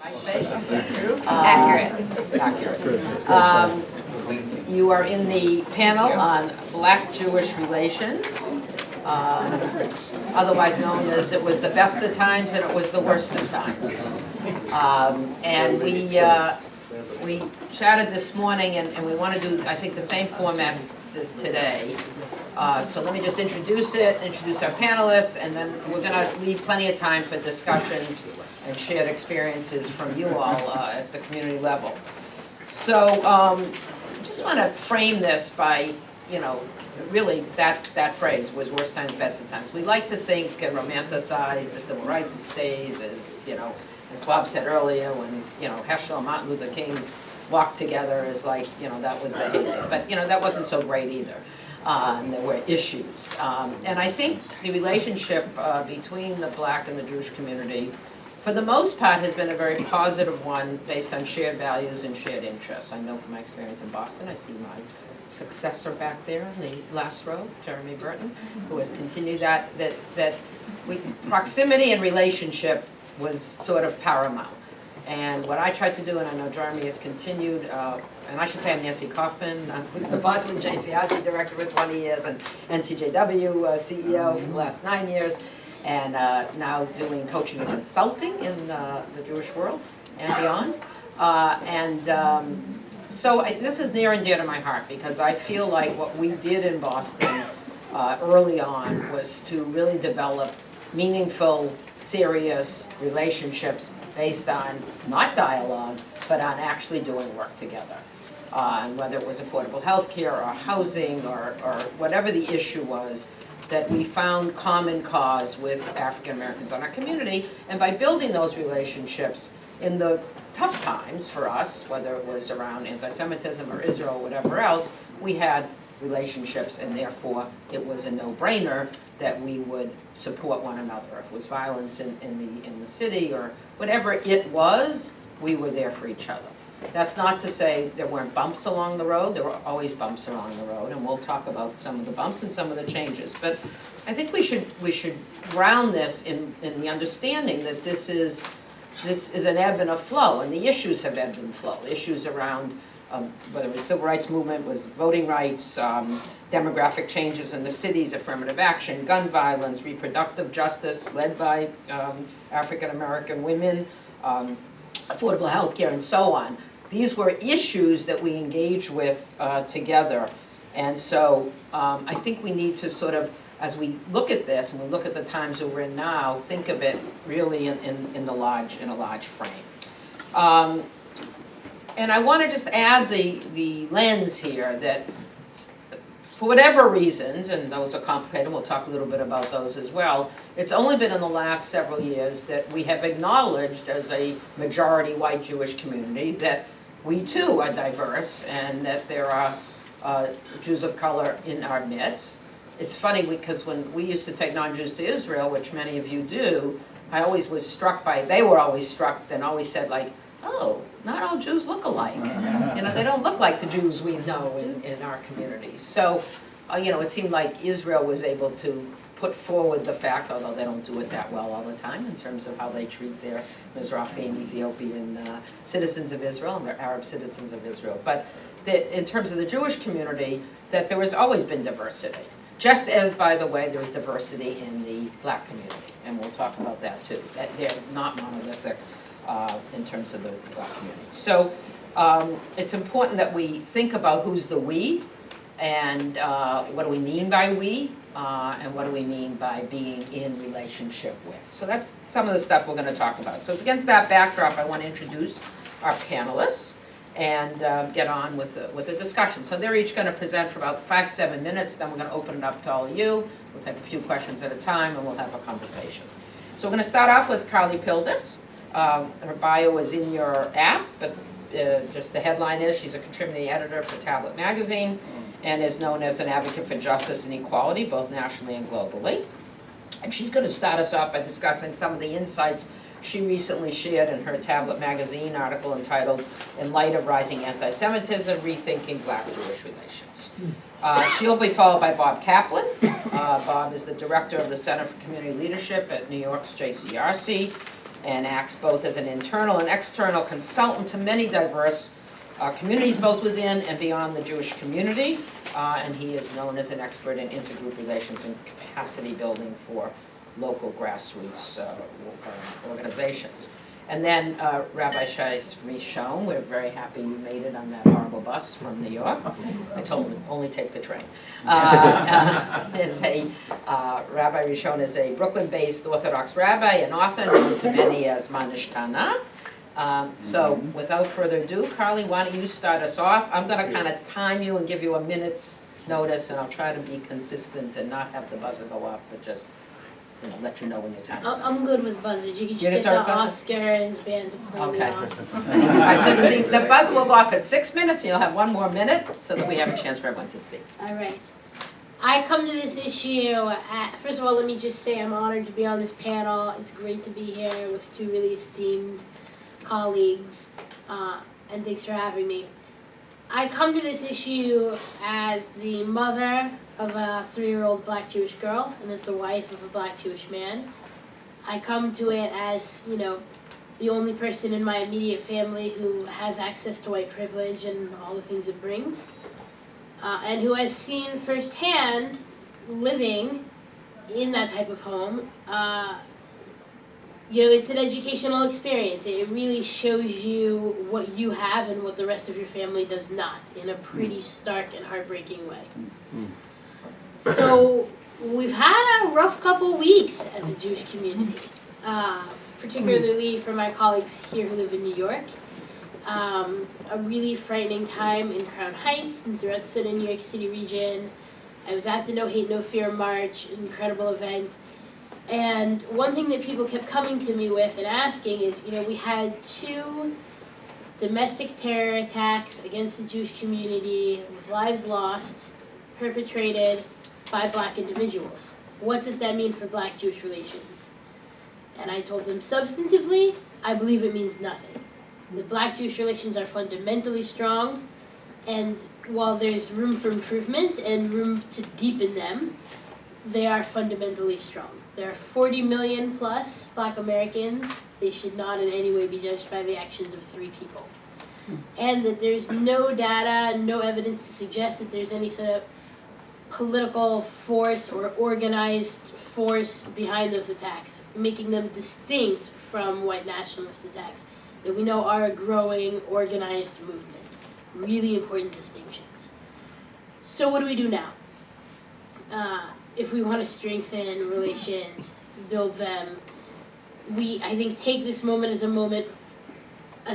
Accurate. You are in the panel on Black-Jewish relations, otherwise known as it was the best of times and it was the worst of times. And we chatted this morning, and we want to do, I think, the same format today. So let me just introduce our panelists, and then we're going to leave plenty of time for discussions and shared experiences from you all at the community level. So I just want to frame this by, really that phrase was worst times, best of times. We like to think and romanticize the civil rights days as, as Bob said earlier, when, Heschel and Martin Luther King walked together as like, that was the heyday. But, that wasn't so great either. And there were issues. And I think the relationship between the Black and the Jewish community, for the most part, has been a very positive one based on shared values and shared interests. I know from my experience in Boston, I see my successor back there in the last row, Jeremy Burton, who has continued that proximity and relationship was sort of paramount. And what I tried to do, and I know Jeremy has continued, and I should say I'm Nancy Kaufman, I was the Boston JCPA director for 20 years, and NCJW CEO for the last 9 years, and now doing coaching and consulting in the Jewish world and beyond. So this is near and dear to my heart, because I feel like what we did in Boston early on was to really develop meaningful, serious relationships based on not dialogue, but on actually doing work together. And whether it was affordable health care or housing or whatever the issue was, that we found common cause with African Americans in our community. And by building those relationships in the tough times for us, whether it was around antisemitism or Israel or whatever else, we had relationships, and therefore it was a no-brainer that we would support one another. If it was violence in the city or whatever it was, we were there for each other. That's not to say there weren't bumps along the road. There were always bumps along the road, and we'll talk about some of the bumps and some of the changes. But I think we should ground this in the understanding that this is an ebb and a flow, and the issues have ebbed and flowed. Issues around whether it was civil rights movement, was voting rights, demographic changes in the cities, affirmative action, gun violence, reproductive justice led by African American women, affordable health care, and so on. These were issues that we engaged with together. And so I think we need to sort of, as we look at this and we look at the times that we're in now, think of it really in a large frame. And I want to just add the lens here that for whatever reasons, and those are complicated, we'll talk a little bit about those as well, it's only been in the last several years that we have acknowledged as a majority white Jewish community that we too are diverse and that there are Jews of color in our midst. It's funny because when we used to take non-Jews to Israel, which many of you do, I always was struck by, they were always struck and always said like, oh, not all Jews look alike. They don't look like the Jews we know in our communities. So, it seemed like Israel was able to put forward the fact, although they don't do it that well all the time in terms of how they treat their Mizrahi and Ethiopian citizens of Israel and their Arab citizens of Israel. But in terms of the Jewish community, that there has always been diversity. Just as, by the way, there's diversity in the Black community. And we'll talk about that too. That they're not monolithic in terms of the Black community. So it's important that we think about who's the we, and what do we mean by we, and what do we mean by being in relationship with. So that's some of the stuff we're going to talk about. So it's against that backdrop I want to introduce our panelists and get on with the discussion. So they're each going to present for about 5 to 7 minutes, then we're going to open it up to all of you. We'll take a few questions at a time and we'll have a conversation. So we're going to start off with Carly Pildes. Her bio is in your app, but just the headline is she's a contributing editor for Tablet Magazine and is known as an advocate for justice and equality, both nationally and globally. And she's going to start us off by discussing some of the insights she recently shared in her Tablet Magazine article entitled, "In Light of Rising Antisemitism, Rethinking Black-Jewish Relations." She'll be followed by Bob Kaplan. Bob is the director of the Center for Community Leadership at New York's JCRC. and acts both as an internal and external consultant to many diverse communities, both within and beyond the Jewish community. And he is known as an expert in intergroup relations and capacity building for local grassroots organizations. And then Rabbi Shai Rishon, we're very happy you made it on that horrible bus from New York. I told him, only take the train. Rabbi Rishon is a Brooklyn-based Orthodox rabbi and author known to many as Manishtana. So without further ado, Carly, why don't you start us off? I'm going to kind of time you and give you a minute's notice, and I'll try to be consistent and not have the buzzer go off, but just let you know when your time is up. I'm good with buzzers. You can just get the Oscars band to play me off. All right, so the buzzer will go off at 6 minutes, and you'll have 1 more minute so that we have a chance for everyone to speak. All right. I come to this issue first of all, let me just say I'm honored to be on this panel. It's great to be here with 2 really esteemed colleagues, and thanks for having me. I come to this issue as the mother of a 3-year-old black Jewish girl and as the wife of a black Jewish man. I come to it as, the only person in my immediate family who has access to white privilege and all the things it brings, and who has seen firsthand, living in that type of home, it's an educational experience. It really shows you what you have and what the rest of your family does not, in a pretty stark and heartbreaking way. So we've had a rough couple weeks as a Jewish community, particularly for my colleagues here who live in New York. A really frightening time in Crown Heights and throughout the southern New York City region. I was at the No Hate, No Fear March, an incredible event. And one thing that people kept coming to me with and asking is, we had 2 domestic terror attacks against the Jewish community with lives lost, perpetrated by black individuals. What does that mean for black-Jewish relations? And I told them, substantively, I believe it means nothing. The black-Jewish relations are fundamentally strong, and while there's room for improvement and room to deepen them, they are fundamentally strong. There are 40 million plus black Americans. They should not in any way be judged by the actions of 3 people. And that there's no data, no evidence to suggest that there's any sort of political force or organized force behind those attacks, making them distinct from white nationalist attacks that we know are a growing, organized movement. Really important distinctions. So what do we do now? If we want to strengthen relations, build them, I think, take this moment as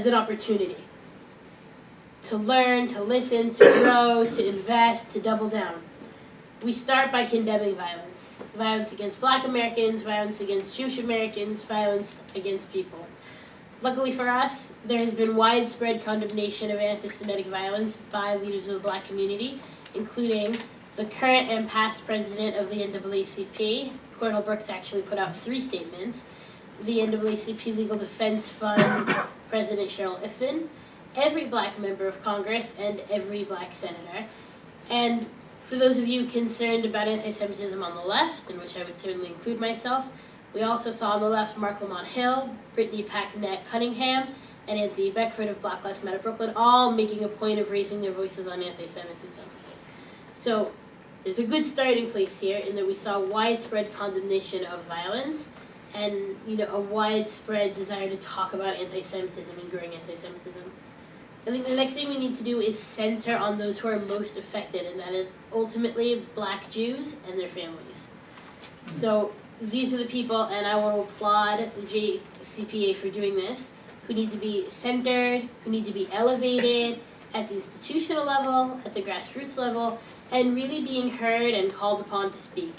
an opportunity to learn, to listen, to grow, to invest, to double down. We start by condemning violence. Violence against black Americans, violence against Jewish Americans, violence against people. Luckily for us, there has been widespread condemnation of anti-Semitic violence by leaders of the black community, including the current and past president of the NAACP. Cornel Brooks actually put out 3 statements. The NAACP Legal Defense Fund President Cheryl Iffen, every black member of Congress, and every black senator. And for those of you concerned about anti-Semitism on the left, in which I would certainly include myself, we also saw on the left Mark Lamont Hill, Brittany Packnett Cunningham, and Anthony Beckford of Black Lives Matter Brooklyn, all making a point of raising their voices on anti-Semitism. So there's a good starting place here in that we saw widespread condemnation of violence and a widespread desire to talk about anti-Semitism and growing anti-Semitism. I think the next thing we need to do is center on those who are most affected, and that is ultimately black Jews and their families. So these are the people, and I want to applaud the JCPA for doing this, who need to be centered, who need to be elevated at the institutional level, at the grassroots level, and really being heard and called upon to speak.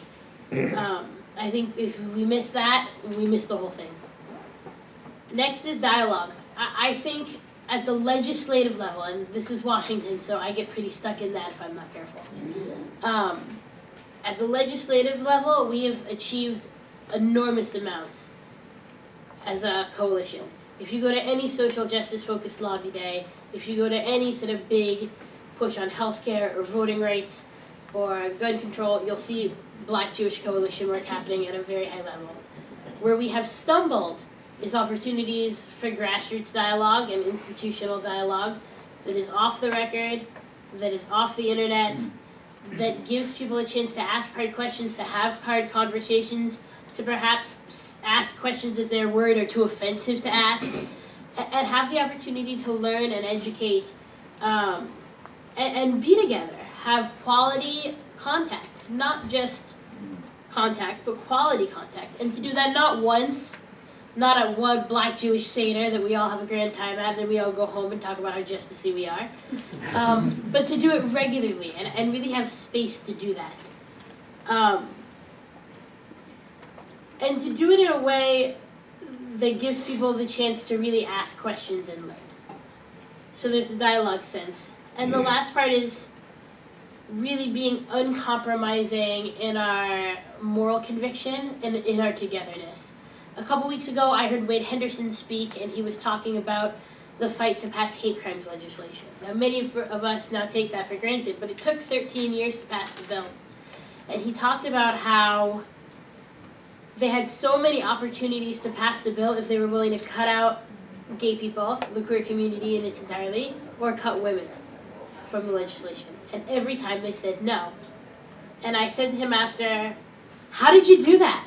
I think if we miss that, we miss the whole thing. Next is dialogue. I think at the legislative level, and this is Washington, so I get pretty stuck in that if I'm not careful. At the legislative level, we have achieved enormous amounts as a coalition. If you go to any social justice-focused lobby day, if you go to any sort of big push on healthcare or voting rights or gun control, you'll see Black Jewish coalition work happening at a very high level. Where we have stumbled is opportunities for grassroots dialogue and institutional dialogue that is off the record, that is off the internet, that gives people a chance to ask hard questions, to have hard conversations, to perhaps ask questions that they're worried are too offensive to ask, and have the opportunity to learn and educate, and be together, have quality contact, not just contact, but quality contact, and to do that not once, not at one Black Jewish Seder that we all have a grand time at, and then we all go home and talk about how justicey we are, but to do it regularly and really have space to do that. And to do it in a way that gives people the chance to really ask questions and learn. So there's the dialogue sense. And the last part is really being uncompromising in our moral conviction and in our togetherness. A couple weeks ago, I heard Wade Henderson speak, and he was talking about the fight to pass hate crimes legislation. Now, many of us now take that for granted, but it took 13 years to pass the bill. And he talked about how they had so many opportunities to pass the bill if they were willing to cut out gay people, the queer community in its entirety, or cut women from the legislation. And every time they said no. And I said to him after, how did you do that?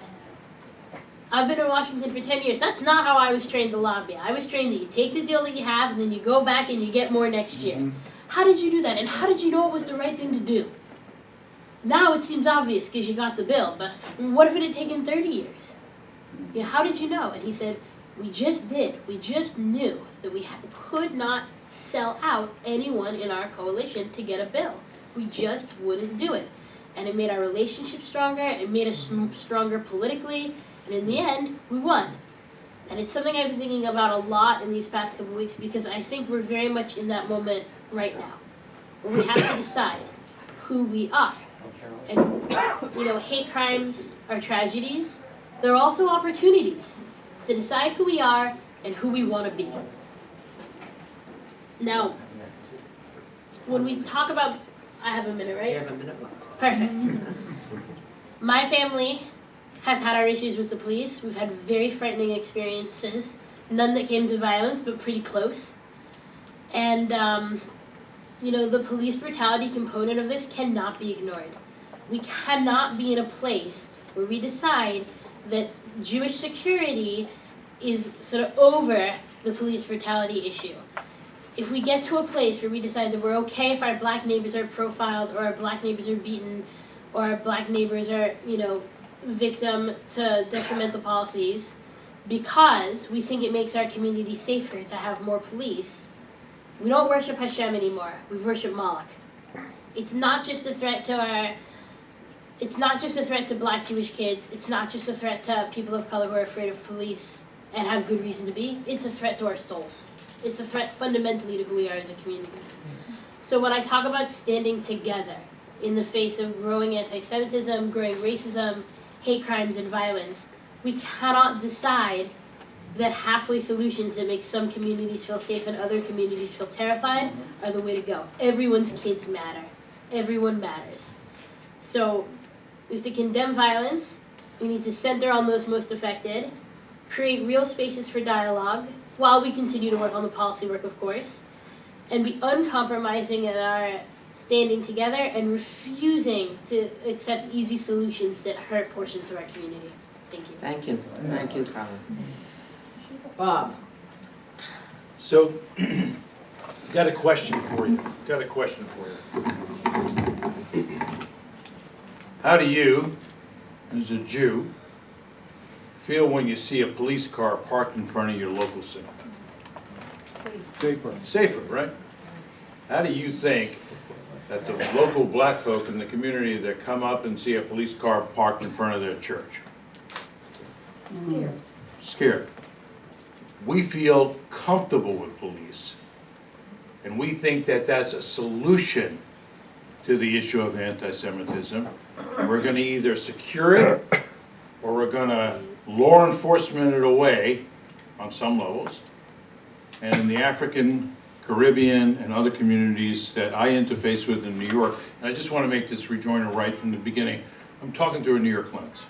I've been in Washington for 10 years. That's not how I was trained to lobby. I was trained that you take the deal that you have and then you go back and you get more next year. How did you do that? And how did you know it was the right thing to do? Now it seems obvious because you got the bill, but what if it had taken 30 years? You know, how did you know? And he said, we just did. We just knew that we could not sell out anyone in our coalition to get a bill. We just wouldn't do it. And it made our relationship stronger, it made us stronger politically, and in the end, we won. And it's something I've been thinking about a lot in these past couple of weeks because I think we're very much in that moment right now, where we have to decide who we are. And, you know, hate crimes are tragedies. They're also opportunities to decide who we are and who we want to be. Now, when we talk about, I have a minute, right? You have a minute left. Perfect. My family has had our issues with the police. We've had very frightening experiences. None that came to violence, but pretty close. And, you know, the police brutality component of this cannot be ignored. We cannot be in a place where we decide that Jewish security is sort of over the police brutality issue. If we get to a place where we decide that we're okay if our black neighbors are profiled or our black neighbors are beaten or our black neighbors are, you know, victim to detrimental policies because we think it makes our community safer to have more police, we don't worship Hashem anymore. We worship Moloch. It's not just a threat to black Jewish kids. It's not just a threat to people of color who are afraid of police and have good reason to be. It's a threat to our souls. It's a threat fundamentally to who we are as a community. So when I talk about standing together in the face of growing anti-Semitism, growing racism, hate crimes, and violence, we cannot decide that halfway solutions that make some communities feel safe and other communities feel terrified are the way to go. Everyone's kids matter. Everyone matters. So we have to condemn violence. We need to center on those most affected, create real spaces for dialogue, while we continue to work on the policy work, of course, and be uncompromising in our standing together and refusing to accept easy solutions that hurt portions of our community. Thank you. Thank you. Thank you, Colin. Bob. So, got a question for you. How do you, as a Jew, feel when you see a police car parked in front of your local cinema? Safer, right? How do you think that the local black folk in the community that come up and see a police car parked in front of their church? Scared. We feel comfortable with police, and we think that that's a solution to the issue of anti-Semitism. We're going to either secure it or we're going to law enforcement it away on some levels. And in the African, Caribbean, and other communities that I interface with in New York, and I just want to make this rejoinder right from the beginning, I'm talking to a New York lens.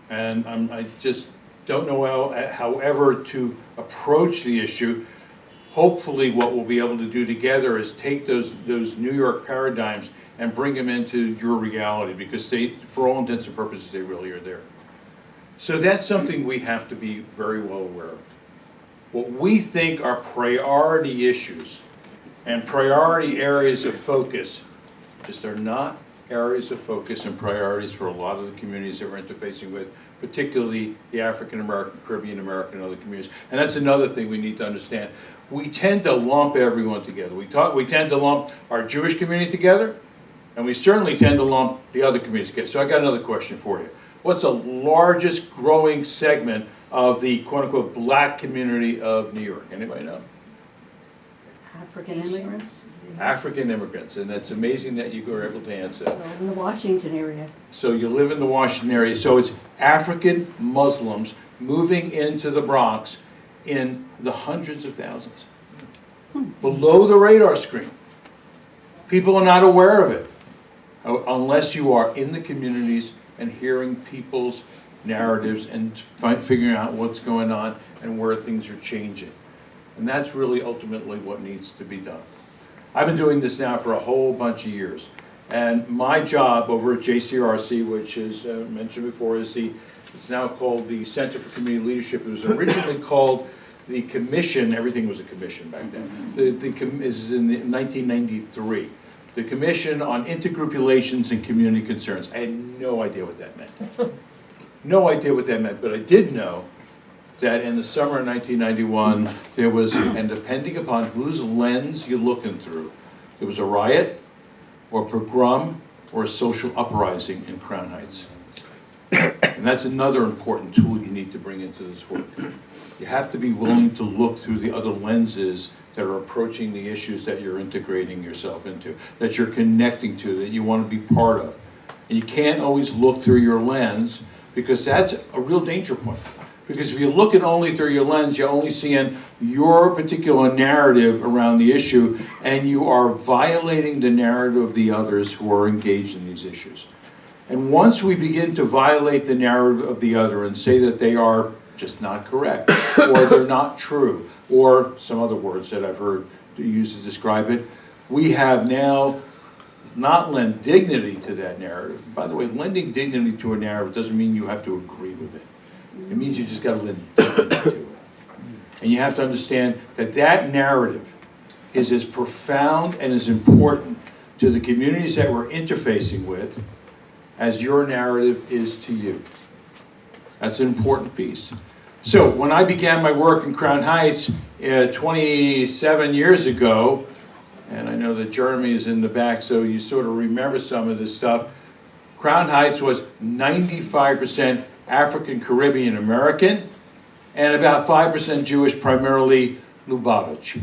And I just don't know however to approach the issue. Hopefully what we'll be able to do together is take those New York paradigms and bring them into your reality, because they, for all intents and purposes, they really are there. So that's something we have to be very well aware of. What we think are priority issues and priority areas of focus just are not areas of focus and priorities for a lot of the communities that we're interfacing with, particularly the African American, Caribbean American, and other communities. And that's another thing we need to understand. We tend to lump everyone together. We tend to lump our Jewish community together, and we certainly tend to lump the other communities together. So I got another question for you. What's the largest growing segment of the quote-unquote black community of New York? Anybody know? African immigrants? African immigrants, and it's amazing that you were able to answer that. In the Washington area. So you live in the Washington area, so it's African Muslims moving into the Bronx in the hundreds of thousands. Below the radar screen. People are not aware of it, unless you are in the communities and hearing people's narratives and figuring out what's going on and where things are changing. And that's really ultimately what needs to be done. I've been doing this now for a whole bunch of years. And my job over at JCRC, which is mentioned before, is it's now called the Center for Community Leadership. It was originally called the Commission. Everything was a commission back then. This is in 1993. The Commission on Intergroup Relations and Community Concerns. I had no idea what that meant. No idea what that meant, but I did know that in the summer of 1991, there was, and depending upon whose lens you're looking through, there was a riot, or a pogrom, or a social uprising in Crown Heights. And that's another important tool you need to bring into this work. You have to be willing to look through the other lenses that are approaching the issues that you're integrating yourself into, that you're connecting to, that you want to be part of. And you can't always look through your lens, because that's a real danger point. Because if you look at only through your lens, you're only seeing your particular narrative around the issue, and you are violating the narrative of the others who are engaged in these issues. And once we begin to violate the narrative of the other and say that they are just not correct, or they're not true, or some other words that I've heard used to describe it, we have now not lent dignity to that narrative. By the way, lending dignity to a narrative doesn't mean you have to agree with it. It means you just got to lend dignity to it. And you have to understand that that narrative is as profound and as important to the communities that we're interfacing with as your narrative is to you. That's an important piece. So when I began my work in Crown Heights 27 years ago, and I know that Jeremy is in the back, so you sort of remember some of this stuff, Crown Heights was 95% African Caribbean American, and about 5% Jewish, primarily Lubavitch.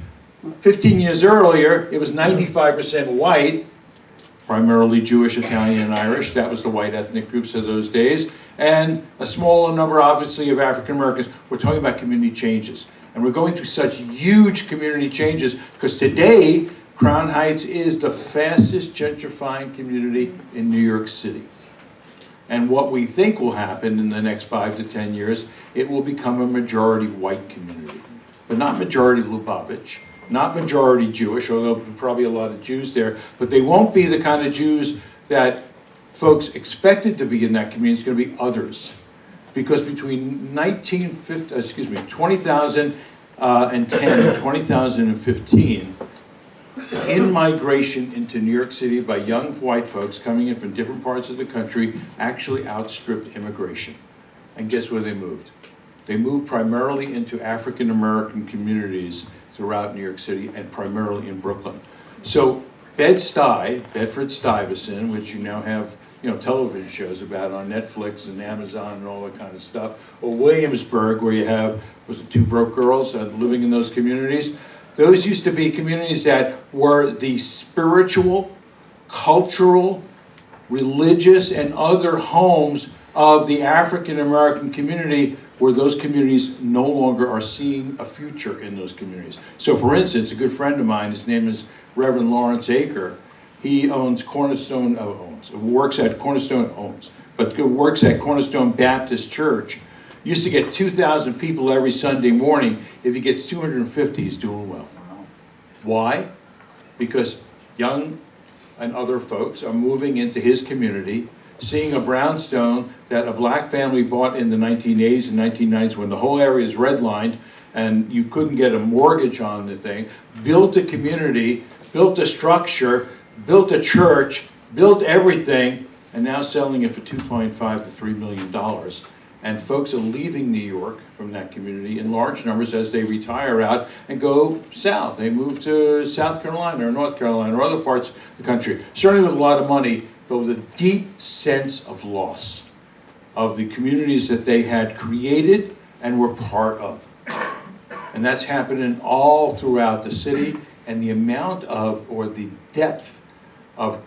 15 years earlier, it was 95% white, primarily Jewish, Italian, and Irish. That was the white ethnic groups of those days. And a smaller number, obviously, of African Americans. We're talking about community changes. And we're going through such huge community changes, because today, Crown Heights is the fastest gentrifying community in New York City. And what we think will happen in the next 5 to 10 years, it will become a majority white community. But not majority Lubavitch, not majority Jewish, although there'll be probably a lot of Jews there, but they won't be the kind of Jews that folks expected to be in that community. It's going to be others. Because between 2010 and 2015, in-migration into New York City by young white folks coming in from different parts of the country actually outstripped immigration. And guess where they moved? They moved primarily into African American communities throughout New York City, and primarily in Brooklyn. So Bedford-Stuyvesant, which you now have television shows about on Netflix and Amazon and all that kind of stuff, or Williamsburg, where you have, was it 2 broke girls living in those communities? Those used to be communities that were the spiritual, cultural, religious, and other homes of the African American community, where those communities no longer are seeing a future in those communities. So for instance, a good friend of mine, his name is Reverend Lawrence Aker. He works at Cornerstone Baptist Church Used to get 2,000 people every Sunday morning. If he gets 250, he's doing well. Why? Because young and other folks are moving into his community, seeing a brownstone that a black family bought in the 1980s and 1990s when the whole area is redlined and you couldn't get a mortgage on the thing, built a community, built a structure, built a church, built everything, and now selling it for $2.5 to $3 million. And folks are leaving New York from that community in large numbers as they retire out and go south. They move to South Carolina or North Carolina or other parts of the country, certainly with a lot of money, but with a deep sense of loss of the communities that they had created and were part of. And that's happening all throughout the city, and the amount of, or the depth of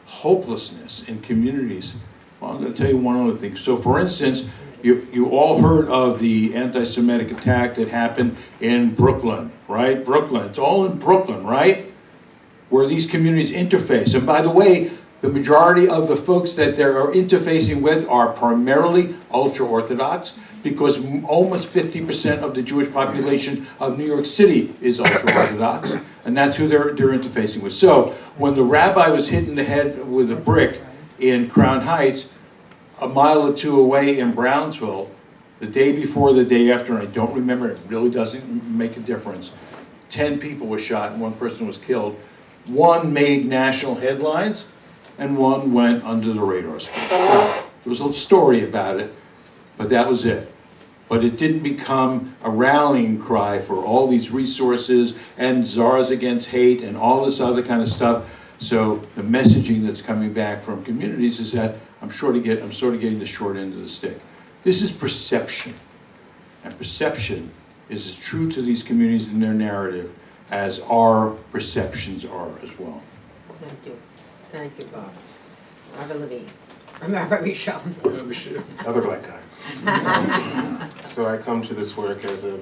hopelessness in communities. Well, I'm going to tell you one other thing. So for instance, you all heard of the anti-Semitic attack that happened in Brooklyn, right? Brooklyn, it's all in Brooklyn, right? Where these communities interface. And by the way, the majority of the folks that they're interfacing with are primarily ultra-Orthodox, because almost 50% of the Jewish population of New York City is ultra-Orthodox, and that's who they're interfacing with. So when the rabbi was hit in the head with a brick in Crown Heights, a mile or two away in Brownsville, the day before, the day after, and I don't remember, it really doesn't make a difference, 10 people were shot and 1 person was killed. 1 made national headlines, and 1 went under the radar screen. There was a little story about it, but that was it. But it didn't become a rallying cry for all these resources and czars against hate and all this other kind of stuff. So the messaging that's coming back from communities is that I'm sort of getting the short end of the stick. This is perception. And perception is as true to these communities and their narrative as our perceptions are as well. Thank you. Thank you, Bob. Rabbi Levine. Rabbi Rishon. Other black guy. So I come to this work as a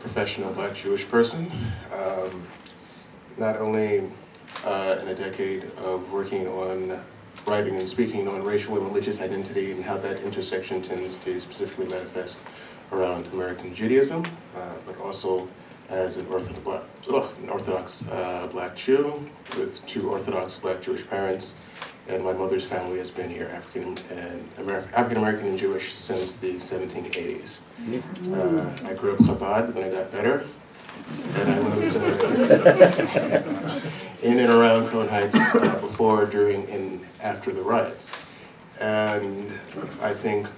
professional black Jewish person. Not only in a decade of working on writing and speaking on racial and religious identity and how that intersection tends to specifically manifest around American Judaism, but also as an Orthodox black Jew with 2 Orthodox black Jewish parents, and my mother's family has been here, African American and Jewish, since the 1780s. I grew up Chabad, then I got better, and I moved in and around Crown Heights before, during, and after the riots. And I think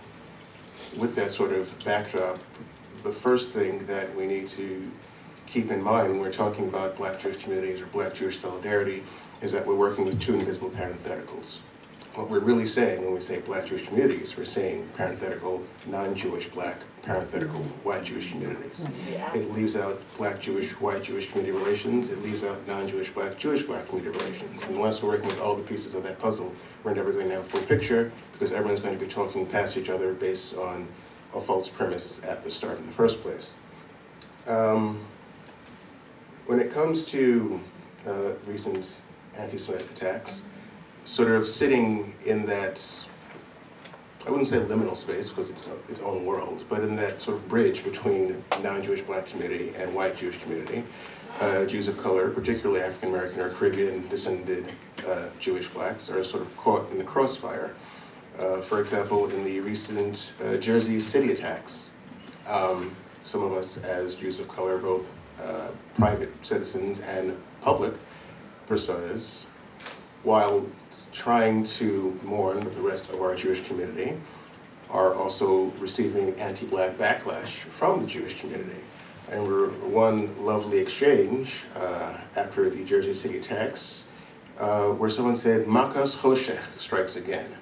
with that sort of backdrop, the first thing that we need to keep in mind when we're talking about black Jewish communities or black Jewish solidarity is that we're working with 2 invisible parentheticals. What we're really saying when we say black Jewish communities, we're saying parenthetical non-Jewish black, parenthetical white Jewish communities. It leaves out black Jewish, white Jewish community relations. It leaves out non-Jewish black, Jewish black community relations. And unless we're working with all the pieces of that puzzle, we're never going to have a full picture, because everyone's going to be talking past each other based on a false premise at the start in the first place. When it comes to recent anti-Semitic attacks, sort of sitting in that, I wouldn't say liminal space because it's its own world, but in that sort of bridge between non-Jewish black community and white Jewish community, Jews of color, particularly African American or Caribbean descended Jewish blacks, are sort of caught in the crossfire. For example, in the recent Jersey City attacks, some of us as Jews of color, both private citizens and public personas, while trying to mourn with the rest of our Jewish community, are also receiving anti-black backlash from the Jewish community. And we're one lovely exchange after the Jersey City attacks, where someone said, "Makas Choshech strikes again."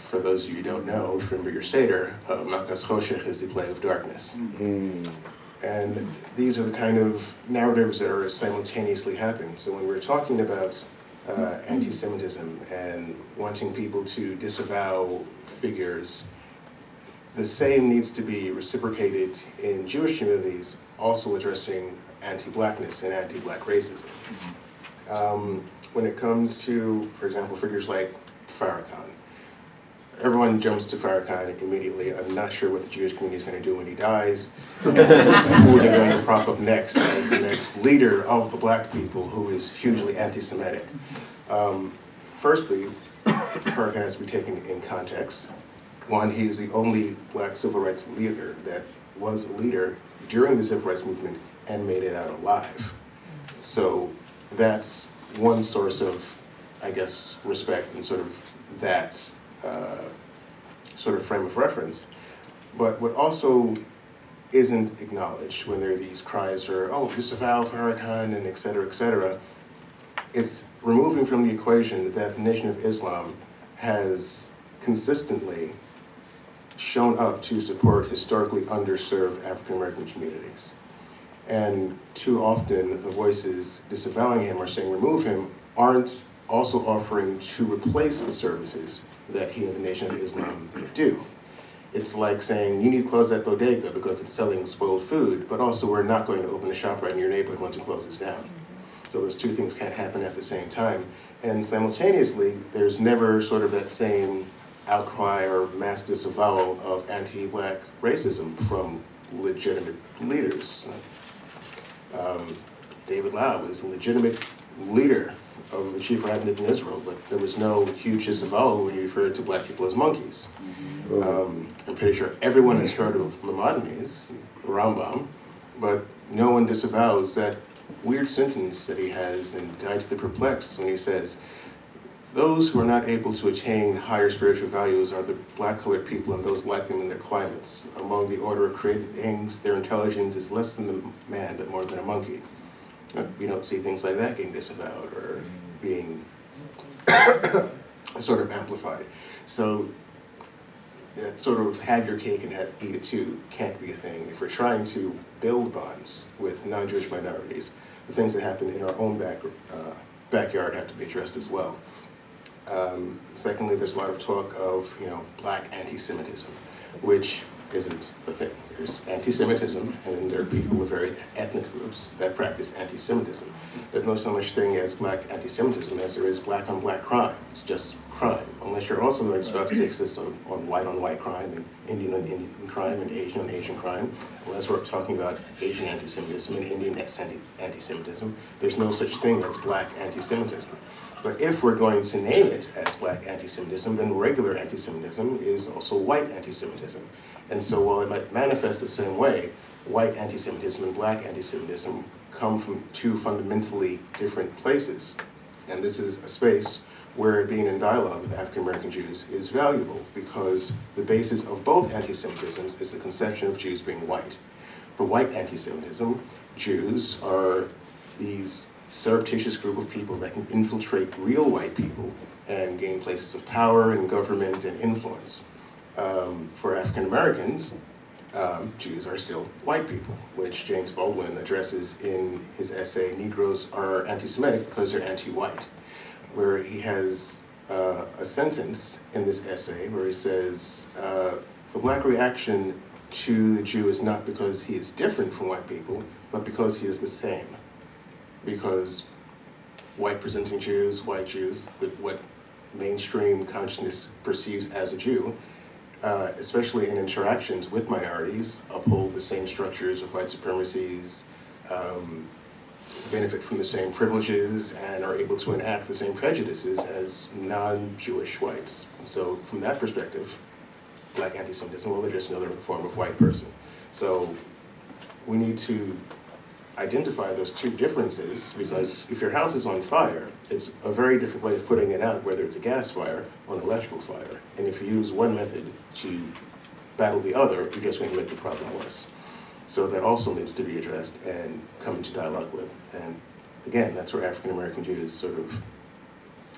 For those of you who don't know, if you remember your Seder, Makas Choshech is the plague of darkness. And these are the kind of narratives that are simultaneously happening. So when we're talking about anti-Semitism and wanting people to disavow figures, the same needs to be reciprocated in Jewish communities, also addressing anti-blackness and anti-black racism. When it comes to, for example, figures like Farrakhan, everyone jumps to Farrakhan immediately. I'm not sure what the Jewish community is going to do when he dies, who they're going to prop up next as the next leader of the black people, who is hugely anti-Semitic. Firstly, Farrakhan has to be taken in context. One, he's the only black civil rights leader that was a leader during the civil rights movement and made it out alive. So that's one source of, I guess, respect and sort of that sort of frame of reference. But what also isn't acknowledged when there are these cries for, oh, disavow Farrakhan and et cetera, it's removing from the equation that the Nation of Islam has consistently shown up to support historically underserved African American communities. And too often the voices disavowing him or saying remove him aren't also offering to replace the services that he and the Nation of Islam do. It's like saying you need to close that bodega because it's selling spoiled food, but also we're not going to open a shop right in your neighborhood once it closes down. So those two things can't happen at the same time. And simultaneously, there's never sort of that same outcry or mass disavowal of anti-black racism from legitimate leaders. David Lau is a legitimate leader of the chief rabbinate in Israel, but there was no huge disavowal when you referred to black people as monkeys. I'm pretty sure everyone has heard of Maimonides, Rambam, but no one disavows that weird sentence that he has in Guide to the Perplexed when he says, those who are not able to attain higher spiritual values are the black colored people and those like them in their climates. Among the order of created things, their intelligence is less than the man, but more than a monkey. We don't see things like that getting disavowed or being sort of amplified. So that sort of have your cake and eat it too can't be a thing. If we're trying to build bonds with non-Jewish minorities, the things that happen in our own backyard have to be addressed as well. Secondly, there's a lot of talk of, black anti-Semitism, which isn't a thing. There's anti-Semitism, and there are people with various ethnic groups that practice anti-Semitism. There's no so much thing as black anti-Semitism as there is black on black crime. It's just crime, unless you're also going to take this on white crime, and Indian on Indian crime, and Asian on Asian crime. Unless we're talking about Asian anti-Semitism and Indian anti-Semitism, there's no such thing as black anti-Semitism. But if we're going to name it as black anti-Semitism, then regular anti-Semitism is also white anti-Semitism. And so while it might manifest the same way, white anti-Semitism and black anti-Semitism come from two fundamentally different places. And this is a space where being in dialogue with African American Jews is valuable because the basis of both anti-Semitisms is the conception of Jews being white. For white anti-Semitism, Jews are these surreptitious group of people that can infiltrate real white people and gain places of power and government and influence. For African Americans, Jews are still white people, which James Baldwin addresses in his essay, Negroes Are Anti-Semitic Because They're Anti-White, where he has a sentence in this essay where he says, the black reaction to the Jew is not because he is different from white people, but because he is the same. Because white presenting Jews, white Jews, what mainstream consciousness perceives as a Jew, especially in interactions with minorities, uphold the same structures of white supremacies, benefit from the same privileges, and are able to enact the same prejudices as non-Jewish whites. So from that perspective, black anti-Semitism, well, they're just another form of white person. So we need to identify those two differences, because if your house is on fire, it's a very different way of putting it out, whether it's a gas fire or an electrical fire. And if you use one method to battle the other, you're just going to make the problem worse. So that also needs to be addressed and come into dialogue with. And again, that's where African American Jews sort of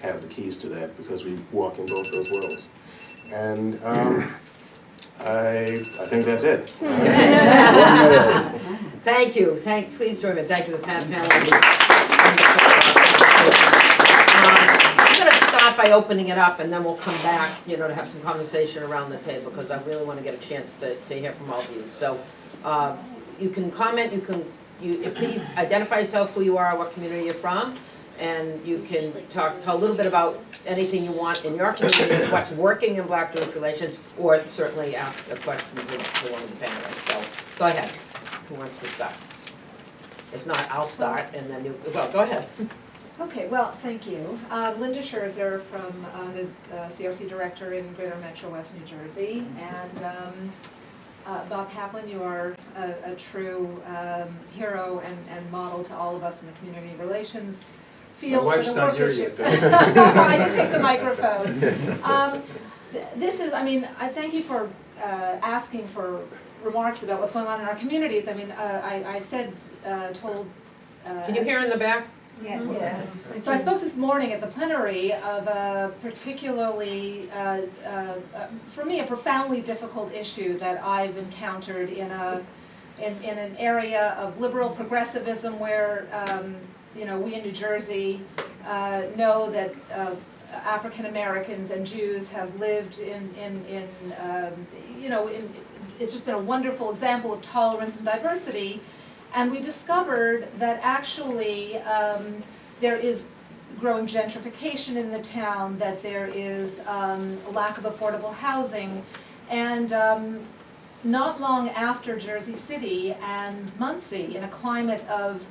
have the keys to that, because we walk in both those worlds. And I think that's it. Thank you. Please join me. Thank you to the panel. I'm going to start by opening it up, and then we'll come back, to have some conversation around the table, because I really want to get a chance to hear from all of you. So you can comment. You please identify yourself, who you are, what community you're from, and you can tell a little bit about anything you want in your community, what's working in Black-Jewish relations, or certainly ask a question to one of the panelists. So go ahead. Who wants to start? If not, I'll start, and then you, well, go ahead. Okay, well, thank you. Linda Scherzer from the CRC Director in Greater Metro West New Jersey. And Bob Kaplan, you are a true hero and model to all of us in the community relations field. My wife's for the not work here that yet. I can take the microphone. This is, I mean, I thank you for asking for remarks about what's going on in our communities. I mean, I said, told. Can you hear in the back? Yes. Yeah. So I spoke this morning at the plenary of a particularly, for me, a profoundly difficult issue that I've encountered in an area of liberal progressivism where, you know, we in New Jersey know that African Americans and Jews have lived you know, it's just been a wonderful example of tolerance and diversity. And we discovered that actually there is growing gentrification in the town, that there is a lack of affordable housing. And not long after Jersey City and Muncie, in a climate of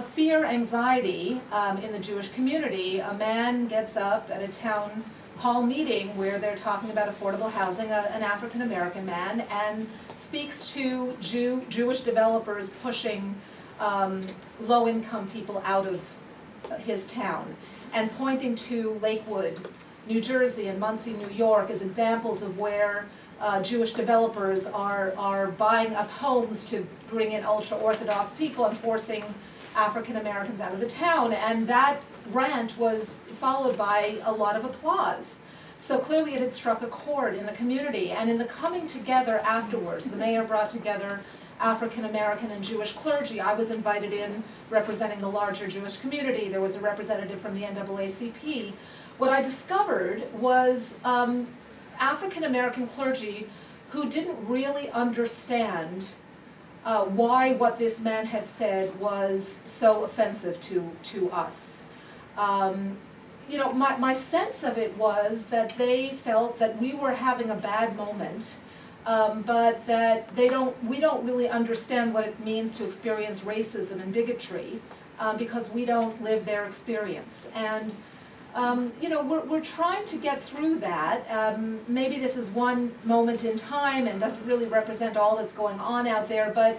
fear, anxiety in the Jewish community, a man gets up at a town hall meeting where they're talking about affordable housing, an African American man, and speaks to Jewish developers pushing low-income people out of his town, and pointing to Lakewood, New Jersey, and Muncie, New York as examples of where Jewish developers are buying up homes to bring in ultra-Orthodox people and forcing African Americans out of the town. And that rant was followed by a lot of applause. So clearly it had struck a chord in the community. And in the coming together afterwards, the mayor brought together African American and Jewish clergy. I was invited in representing the larger Jewish community. There was a representative from the NAACP. What I discovered was African American clergy who didn't really understand why what this man had said was so offensive to us. You know, my sense of it was that they felt that we were having a bad moment, but that we don't really understand what it means to experience racism and bigotry because we don't live their experience. And you know, we're trying to get through that. Maybe this is one moment in time and doesn't really represent all that's going on out there, but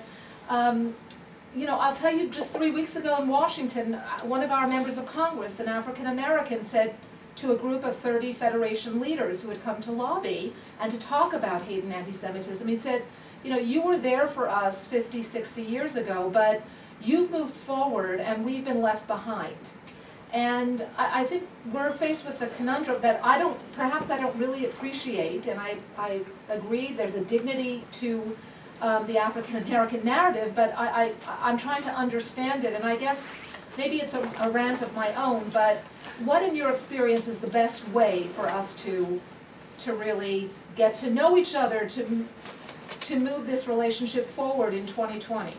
you know, I'll tell you, just 3 weeks ago in Washington, one of our members of Congress, an African American, said to a group of 30 Federation leaders who had come to lobby and to talk about hate and anti-Semitism, he said, you know, you were there for us 50, 60 years ago, but you've moved forward and we've been left behind. And I think we're faced with the conundrum that perhaps I don't really appreciate, and I agree there's a dignity to the African American narrative, but I'm trying to understand it, and I guess maybe it's a rant of my own, but what in your experience is the best way for us to really get to know each other, to move this relationship forward in 2020?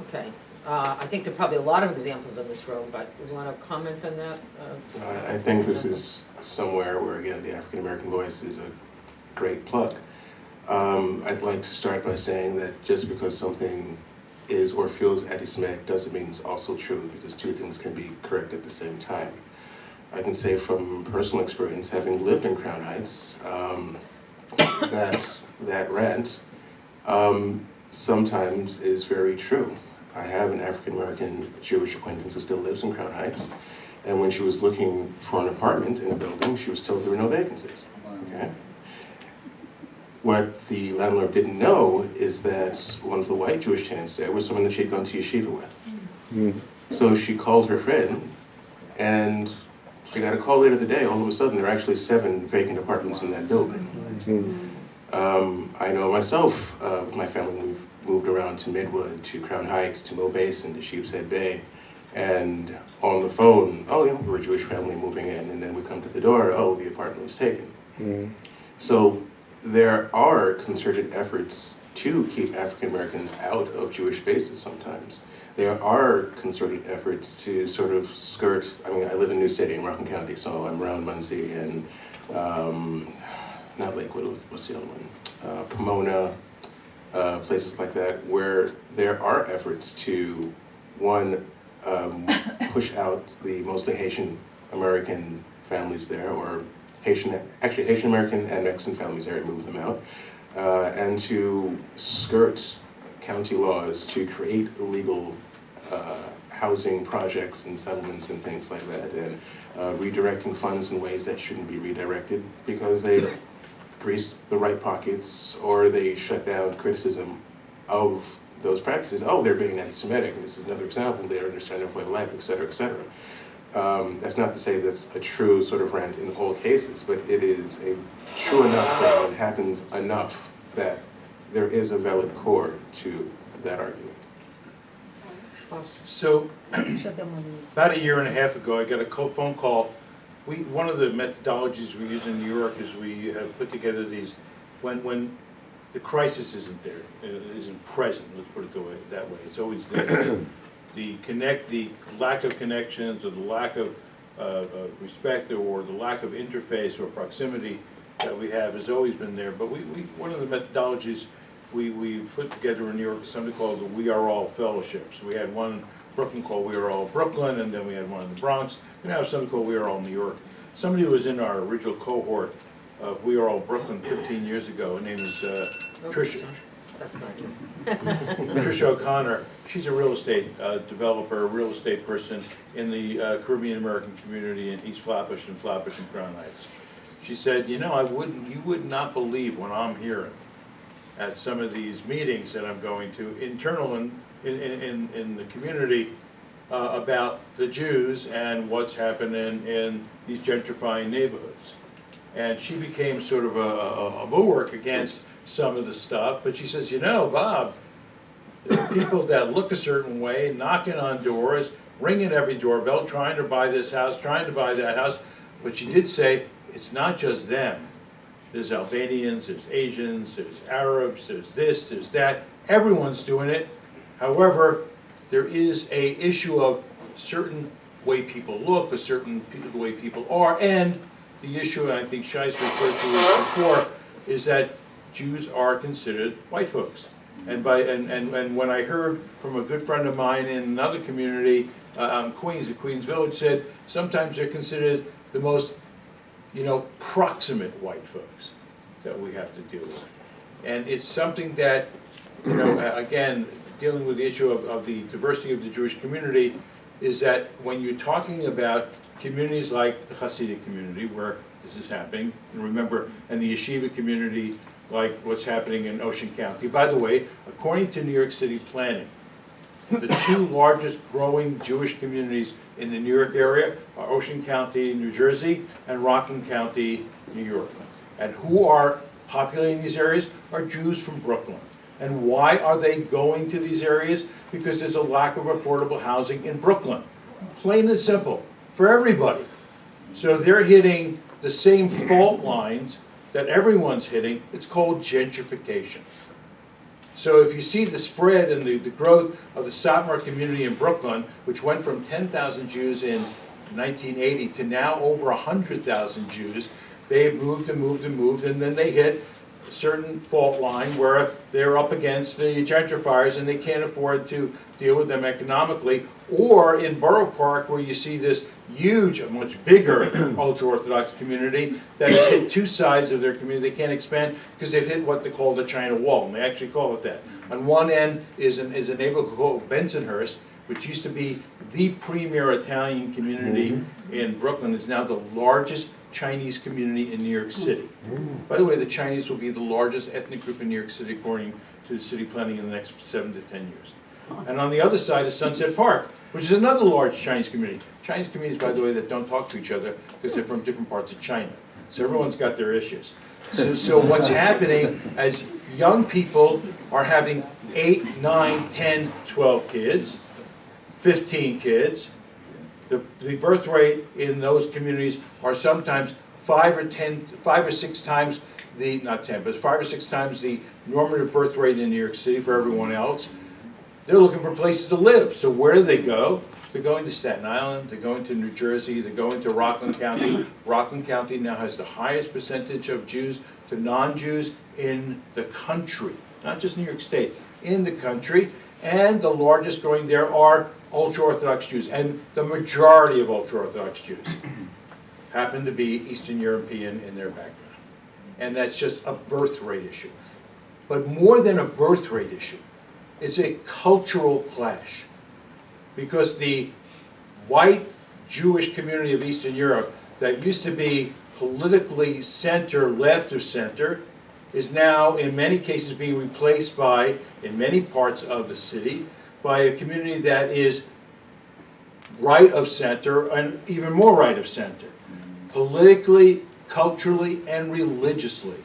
Okay. I think there are probably a lot of examples in this room, but you want to comment on that? I think this is somewhere where, again, the African American voice is a great plug. I'd like to start by saying that just because something is or feels anti-Semitic doesn't mean it's also true, because two things can be correct at the same time. I can say from personal experience, having lived in Crown Heights, that rant sometimes is very true. I have an African American Jewish acquaintance who still lives in Crown Heights, and when she was looking for an apartment in a building, she was told there were no vacancies. Okay? What the landlord didn't know is that one of the white Jewish tenants there was someone that she'd gone to yeshiva with. So she called her friend, and she got a call later the day. All of a sudden, there are actually 7 vacant apartments in that building. I know myself, my family moved around to Midwood, to Crown Heights, to Mill Basin, to Sheepshead Bay, and on the phone, oh, you know, we're a Jewish family moving in, and then we come to the door, oh, the apartment was taken. So there are concerted efforts to keep African Americans out of Jewish spaces sometimes. There are concerted efforts to sort of skirt, I mean, I live in New City in Rockland County, so I'm around Muncie and, not Lakewood, what's the other one? Pomona, places like that, where there are efforts to, one, push out the mostly Haitian American families there, or Haitian American and Mexican families there, and move them out, and to skirt county laws to create illegal housing projects and settlements and things like that, and redirecting funds in ways that shouldn't be redirected because they grease the right pockets or they shut down criticism of those practices. Oh, they're being anti-Semitic, and this is another example, they're trying to avoid life, et cetera, et cetera. That's not to say that's a true sort of rant in all cases, but it is a true enough thing, it happens enough that there is a valid core to that argument. So, about a year and a half ago, I got a phone call. One of the methodologies we use in New York is we have put together these, when the crisis isn't there, isn't present, let's put it that way, it's always there. The lack of connections or the lack of respect or the lack of interface or proximity that we have has always been there. But one of the methodologies we put together in New York is something called the We Are All Fellowship. So we had one in Brooklyn called We Are All Brooklyn, and then we had one in the Bronx. We now have something called We Are All New York. Somebody who was in our original cohort of We Are All Brooklyn 15 years ago, her name is Tricia. That's not you. Tricia O'Connor. She's a real estate developer, a real estate person in the Caribbean American community in East Flatbush and Crown Heights. She said, you know, you would not believe what I'm hearing at some of these meetings that I'm going to, internal in the community, about the Jews and what's happening in these gentrifying neighborhoods. And she became sort of a bulwark against some of the stuff, but she says, you know, Bob, there are people that look a certain way, knocking on doors, ringing every doorbell, trying to buy this house, trying to buy that house. But she did say, it's not just them. There's Albanians, there's Asians, there's Arabs, there's this, there's that. Everyone's doing it. However, there is a issue of certain way people look, the way people are, and the issue, and I think Shais referred to this before, is that Jews are considered white folks. And when I heard from a good friend of mine in another community, Queens, the Queens Village, said sometimes they're considered the most, proximate white folks that we have to deal with. And it's something that, again, dealing with the issue of the diversity of the Jewish community, is that when you're talking about communities like the Hasidic community, where this is happening, and remember, and the Yeshiva community, like what's happening in Ocean County. By the way, according to New York City planning, the two largest growing Jewish communities in the New York area are Ocean County, New Jersey, and Rockland County, New York. And who are populating these areas are Jews from Brooklyn. And why are they going to these areas? Because there's a lack of affordable housing in Brooklyn. Plain and simple, for everybody. So they're hitting the same fault lines that everyone's hitting. It's called gentrification. So if you see the spread and the growth of the Satmar community in Brooklyn, which went from 10,000 Jews in 1980 to now over 100,000 Jews, they've moved and moved and moved, and then they hit a certain fault line where they're up against the gentrifiers and they can't afford to deal with them economically. Or in Borough Park, where you see this huge, much bigger ultra-Orthodox community that has hit two sides of their community. They can't expand because they've hit what they call the China Wall, and they actually call it that. On one end is a neighborhood called Bensonhurst, which used to be the premier Italian community in Brooklyn. Is now the largest Chinese community in New York City. By the way, the Chinese will be the largest ethnic group in New York City according to the city planning in the next 7 to 10 years. And on the other side is Sunset Park, which is another large Chinese community. Chinese communities, by the way, that don't talk to each other because they're from different parts of China. So everyone's got their issues. So what's happening as young people are having 8, 9, 10, 12 kids, 15 kids, the birth rate in those communities are sometimes 5 or 6 times not 10, but 5 or 6 times the normative birth rate in New York City for everyone else. They're looking for places to live. So where do they go? They're going to Staten Island, they're going to New Jersey, they're going to Rockland County. Rockland County now has the highest percentage of Jews to non-Jews in the country, not just New York State, in the country. And the largest going there are ultra-Orthodox Jews, and the majority of ultra-Orthodox Jews happen to be Eastern European in their background. And that's just a birth rate issue. But more than a birth rate issue, it's a cultural clash. Because the white Jewish community of Eastern Europe that used to be politically center, left of center, is now in many cases being replaced by, in many parts of the city, by a community that is right of center and even more right of center, politically, culturally, and religiously.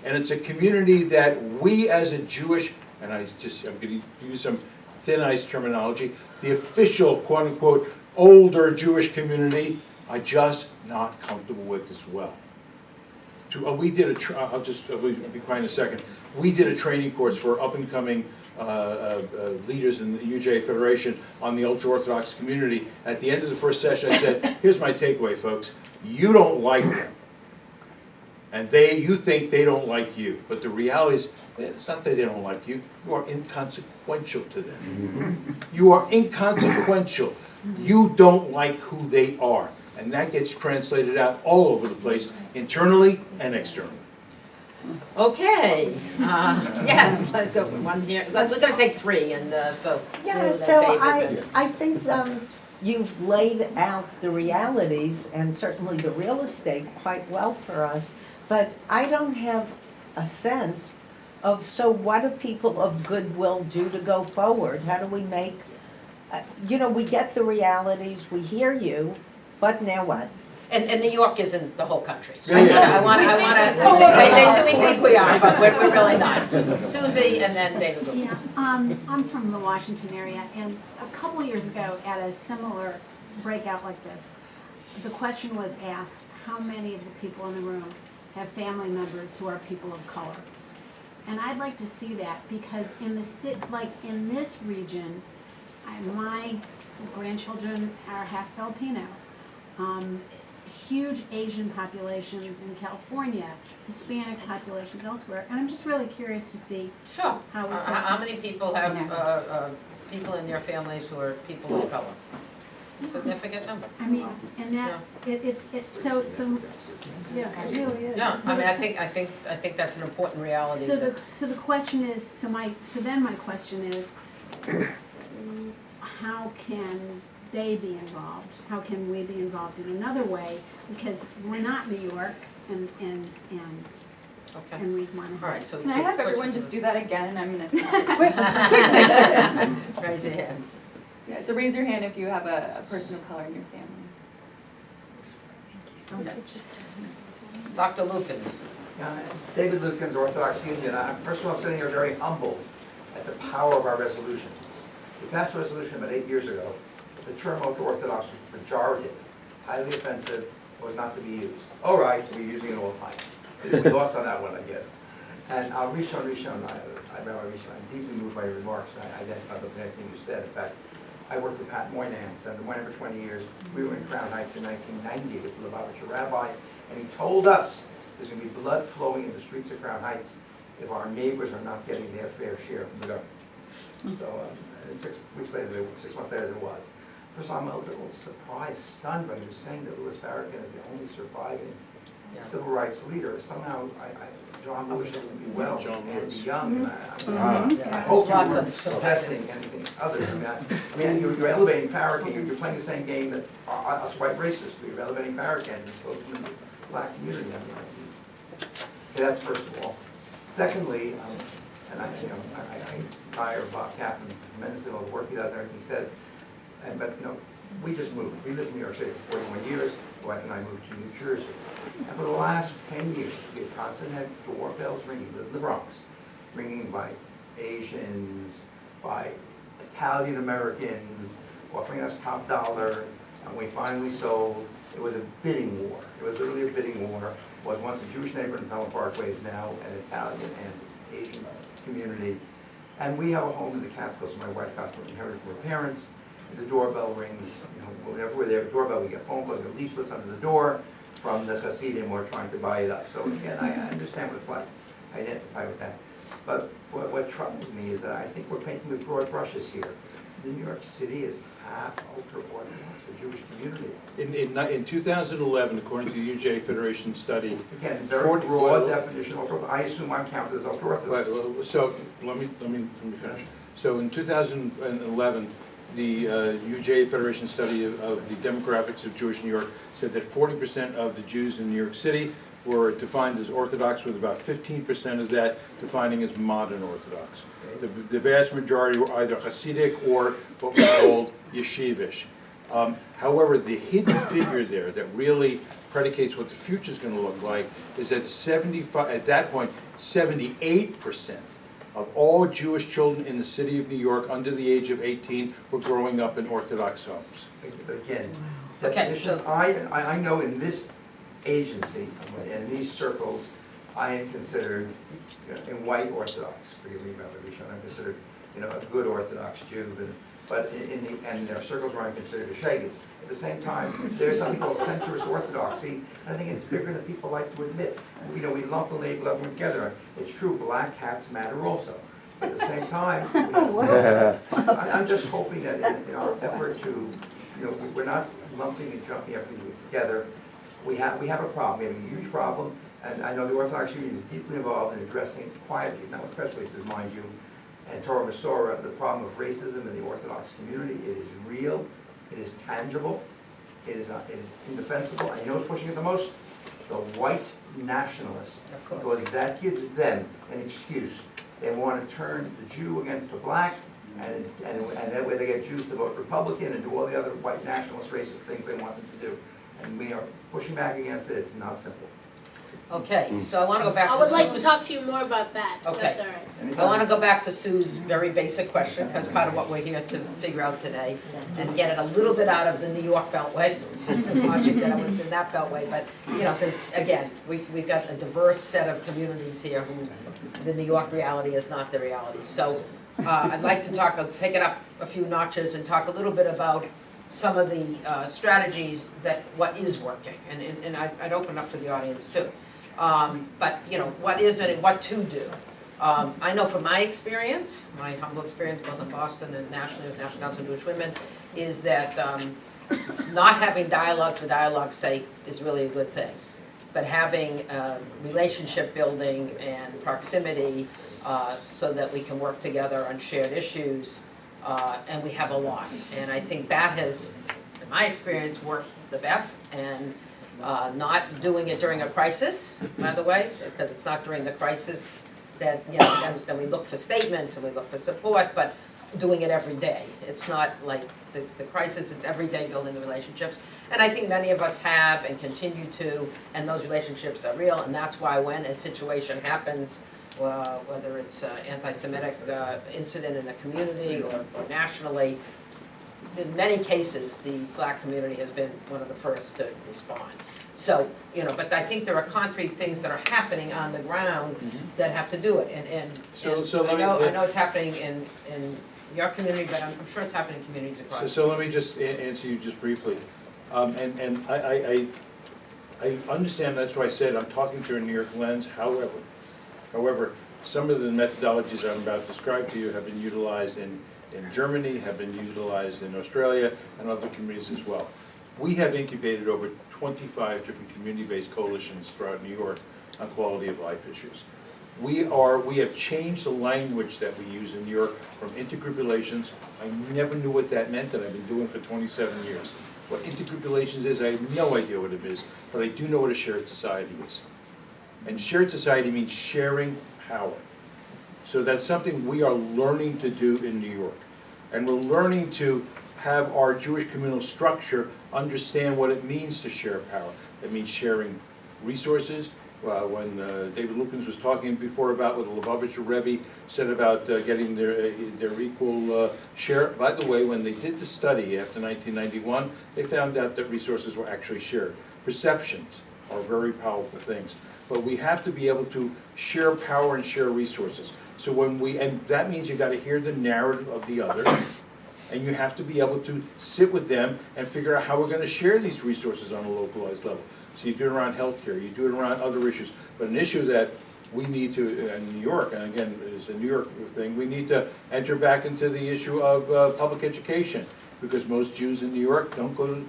And it's a community that we as a Jewish, and I'm going to use some thin ice terminology, the official, quote unquote, older Jewish community are just not comfortable with as well. We did I'll be quiet in a second. We did a training course for up and coming leaders in the UJA Federation on the ultra-Orthodox community. At the end of the first session I said, here's my takeaway, folks. You don't like them. And you think they don't like you. But the reality is, it's not that they don't like you. You are inconsequential to them. You are inconsequential. You don't like who they are. And that gets translated out all over the place, internally and externally. Okay, yes, let's go one here. We're gonna take 3, and so. Yeah, so I think you've laid out the realities and certainly the real estate quite well for us, but I don't have a sense of, so what do people of goodwill do to go forward? How do we make, we get the realities, we hear you, but now what? And New York isn't the whole country. So Yeah. I want to, we think we are, but we're really not. Susie and then David. Yeah, I'm from the Washington area, and a couple of years ago at a similar breakout like this, the question was asked, how many of the people in the room have family members who are people of color? And I'd like to see that, because in this region, my grandchildren are half Filipino. Huge Asian populations in California, Hispanic populations elsewhere, and I'm just really curious to see Sure. how we How many people have people in their families who are people of color? Significant number. I mean, and that, so, yeah, it really is. Yeah, I mean, I think that's an important reality. So the question is, then my question is, how can they be involved? How can we be involved in another way? Because we're not New York, and Okay. we want to. All right, so. Can I have everyone just do that again, and I'm gonna quick picture. Raise your hands. Yeah, so raise your hand if you have a person of color in your family. Thank you so much. Dr. Lukens. David Lukens, Orthodox Union. First of all, I'm sitting here very humbled at the power of our resolutions. We passed a resolution about 8 years ago. The term ultra-Orthodox was pejorative, highly offensive, was not to be used. All right, so we're using it all the time. We lost on that one, I guess. And Rishon, I deeply moved by your remarks, and I identified with everything you said. In fact, I worked for Pat Moynihan, Senator Moynihan for 20 years. We were in Crown Heights in 1990 with the Lubavitcher rabbi, and he told us there's going to be blood flowing in the streets of Crown Heights if our neighbors are not getting their fair share from the government. So, and 6 months later, there was. First of all, I'm a little surprised, stunned when you were saying that Louis Farrakhan is the only surviving civil rights leader. Somehow, John Lewis doesn't do well, and be young. I hope you weren't suggesting anything other than that. I mean, you're elevating Farrakhan. You're playing the same game that us white racists do. You're elevating Farrakhan and folks in the black community. I mean, okay, that's first of all. Secondly, and I tire of Bob Kaplan tremendously all the work he does and everything he says. But we just moved. We lived in New York City for 41 years. My wife and I moved to New Jersey. And for the last 10 years, we have constantly had doorbells ringing in the Bronx, ringing by Asians, by Italian Americans, offering us top dollar, and we finally sold. It was a bidding war. It was literally a bidding war. was once a Jewish neighborhood in Pelham Parkway, is now an Italian and Asian community. And we have a home in the Catskills, so my wife got from inherited from her parents. The doorbell rings, you know, whenever we're there, doorbell, we get phone calls, we get leaflets under the door from the Hasidim who are trying to buy it up. So again, I understand what it's like. I identify with that. But what troubles me is that I think we're painting with broad brushes here. New York City is half ultra-Orthodox, the Jewish community. In 2011, according to the UJ Federation study, Again, very broad definition of ultra. I assume I'm counted as ultra-Orthodox. so let me finish. So in 2011, the UJ Federation study of the demographics of Jewish New York said that 40% of the Jews in New York City were defined as Orthodox, with about 15% of that defining as modern Orthodox. The vast majority were either Hasidic or what we called Yeshivish. However, the hidden figure there that really predicates what the future is going to look like is that at that point, 78% of all Jewish children in the city of New York under the age of 18 were growing up in Orthodox homes. Again, Okay, definition, I know in this agency, in these circles, I am considered, you know, in white Orthodox, forgive me about the Rishon, I'm considered, you know, a good Orthodox Jew, but and there are circles where I'm considered a Shagitz. At the same time, there's something called centrist Orthodoxy, and I think it's bigger than people like to admit. You know, we lump and label everyone together. It's true, black hats matter also. But at the same time, I'm just hoping that in our effort to, you know, we're not lumping and jumping everything together. We have a problem. We have a huge problem, and I know the Orthodox Union is deeply involved in addressing quietly, not with press releases, mind you, and Torah Masorah, the problem of racism in the Orthodox community. It is real, it is tangible, it is indefensible, and you know who's pushing it the most? The white nationalists, because that gives them an excuse. They want to turn the Jew against the black, and that way they get Jews to vote Republican and do all the other white nationalist racist things they want them to do. And we are pushing back against it. It's not simple. Okay, so I want to go back to I Sue's. would like to talk to you more about that, if Okay. that's all right. I want to go back to Sue's very basic question, because part of what we're here to figure out today, and get it a little bit out of the New York Beltway, Washington, I was in that Beltway, but, you know, because, again, we've got a diverse set of communities here who the New York reality is not the reality. So I'd like to take it up a few notches and talk a little bit about some of the strategies that what is working, and I'd open up to the audience too. But, you know, what is it and what to do. I know from my experience, my humble experience both in Boston and nationally with National Council of Jewish Women, is that not having dialogue for dialogue's sake is really a good thing. But having relationship building and proximity so that we can work together on shared issues, and we have a lot. And I think that has, in my experience, worked the best, and not doing it during a crisis, by the way, because it's not during the crisis that, you know, then we look for statements and we look for support, but doing it every day. It's not like the crisis, it's every day building the relationships. And I think many of us have and continue to, and those relationships are real, and that's why when a situation happens, whether it's anti-Semitic incident in a community or nationally, in many cases, the black community has been one of the first to respond. So, you know, but I think there are concrete things that are happening on the ground that have to do it, and I know it's happening in your community, but I'm sure it's happening in communities across. So let me just answer you just briefly. And I understand, that's why I said I'm talking through a New York lens, however, some of the methodologies I'm about to describe to you have been utilized in Germany, have been utilized in Australia, and other communities as well. We have incubated over 25 different community-based coalitions throughout New York on quality of life issues. We have changed the language that we use in New York from intergroup relations. I never knew what that meant, and I've been doing it for 27 years. What intergroup relations is, I have no idea what it is, but I do know what a shared society is. And shared society means sharing power. So that's something we are learning to do in New York. And we're learning to have our Jewish communal structure understand what it means to share power. It means sharing resources. When David Lukens was talking before about what the Lubavitcher Rebbe said about getting their equal share. By the way, when they did the study after 1991, they found out that resources were actually shared. Perceptions are very powerful things. But we have to be able to share power and share resources. So and that means you gotta hear the narrative of the other, and you have to be able to sit with them and figure out how we're gonna share these resources on a localized level. So you do it around healthcare, you do it around other issues, but an issue that we need to, in New York, and again, it's a New York thing, we need to enter back into the issue of public education, because most Jews in New York don't go to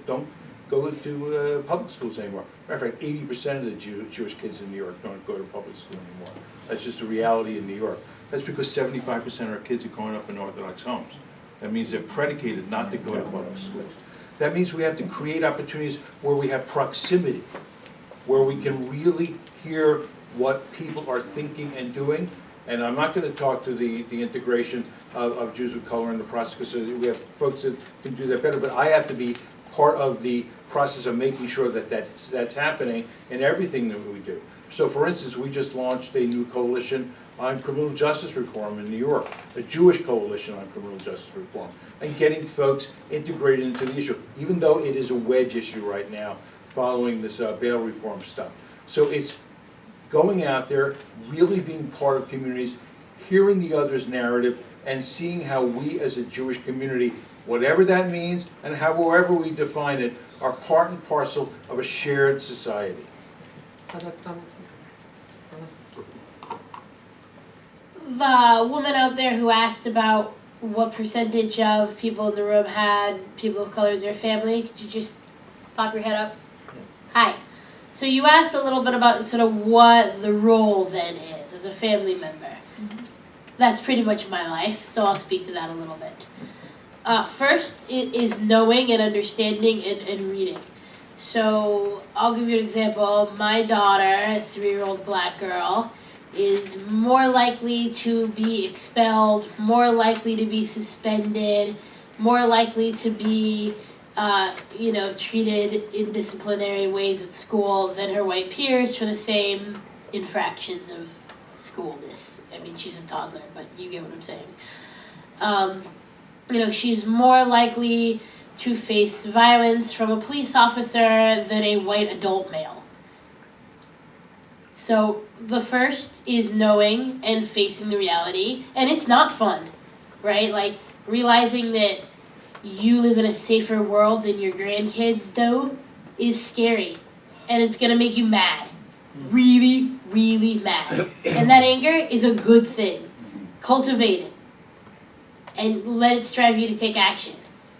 public schools anymore. Matter of fact, 80% of the Jewish kids in New York don't go to public school anymore. That's just a reality in New York. That's because 75% of our kids are growing up in Orthodox homes. That means they're predicated not to go to public schools. That means we have to create opportunities where we have proximity, where we can really hear what people are thinking and doing. And I'm not going to talk to the integration of Jews of color in the process, because we have folks that can do that better, but I have to be part of the process of making sure that that's happening in everything that we do. So for instance, we just launched a new coalition on criminal justice reform in New York, a Jewish coalition on criminal justice reform, and getting folks integrated into the issue, even though it is a wedge issue right now following this bail reform stuff. So it's going out there, really being part of communities, hearing the other's narrative, and seeing how we as a Jewish community, whatever that means and however we define it, are part and parcel of a shared society. Other comments? The woman out there who asked about what percentage of people in the room had people of color in their family, could you just pop your head up? Hi. So you asked a little bit about sort of what the role then is as a family member. That's pretty much my life, so I'll speak to that a little bit. First, it is knowing and understanding and reading. So I'll give you an example. My daughter, a 3-year-old black girl, is more likely to be expelled, more likely to be suspended, more likely to be treated in disciplinary ways at school than her white peers for the same infractions of schoolness. I mean, she's a toddler, but you get what I'm saying. She's more likely to face violence from a police officer than a white adult male. So the first is knowing and facing the reality, and it's not fun, right? Like realizing that you live in a safer world than your grandkids do is scary, and it's gonna make you mad, really, really mad. And that anger is a good thing. Cultivate it, and let it strive you to take action.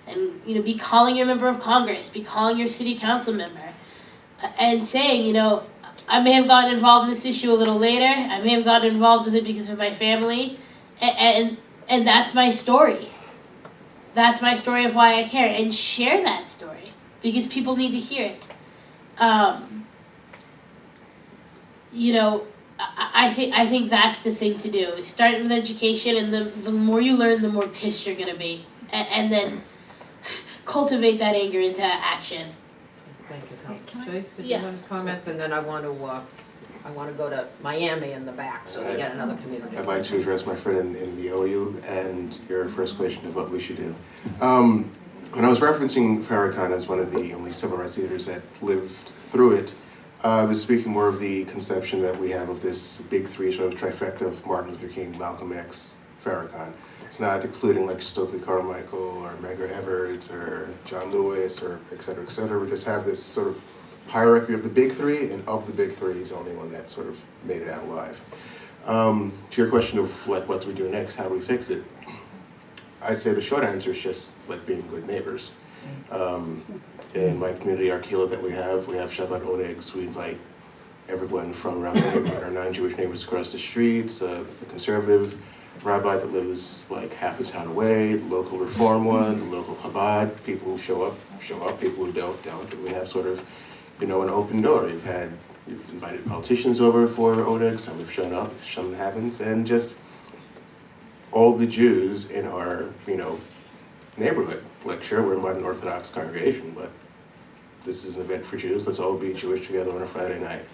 And be calling your member of Congress, be calling your city council member, and saying, I may have gotten involved in this issue a little later. I may have gotten involved with it because of my family, and that's my story. That's my story of why I care, and share that story because people need to hear it. I think that's the thing to do. Is start with education, and the more you learn, the more pissed you're gonna be, and then cultivate that anger into action. Thank you, Can I- Joyce, did Yeah. you want to comment? And then I want to go to Miami in the back, so we get another community. I'd like to address my friend in the OU and your first question of what we should do. When I was referencing Farrakhan as one of the only civil rights leaders that lived through it, I was speaking more of the conception that we have of this big three sort of trifecta of Martin Luther King, Malcolm X, Farrakhan. It's not including like Stokely Carmichael or Medgar Evers or John Lewis or et cetera, et cetera. We just have this sort of hierarchy of the big three, and of the big three, he's the only one that sort of made it out alive. To your question of like, what do we do next? How do we fix it? I'd say the short answer is just like being good neighbors. In my community, our kehillah that we have Shabbat Onegs. We invite everyone from around the neighborhood, our non-Jewish neighbors across the streets, the conservative rabbi that lives like half the town away, the local Reform one, the local Chabad. People who show up, people who don't. And we have sort of, an open door. You've invited politicians over for Oneg, some have shown up, some haven't, and just all the Jews in our, neighborhood. Like, sure, we're a modern Orthodox congregation, but this is an event for Jews. Let's all be Jewish together on a Friday night.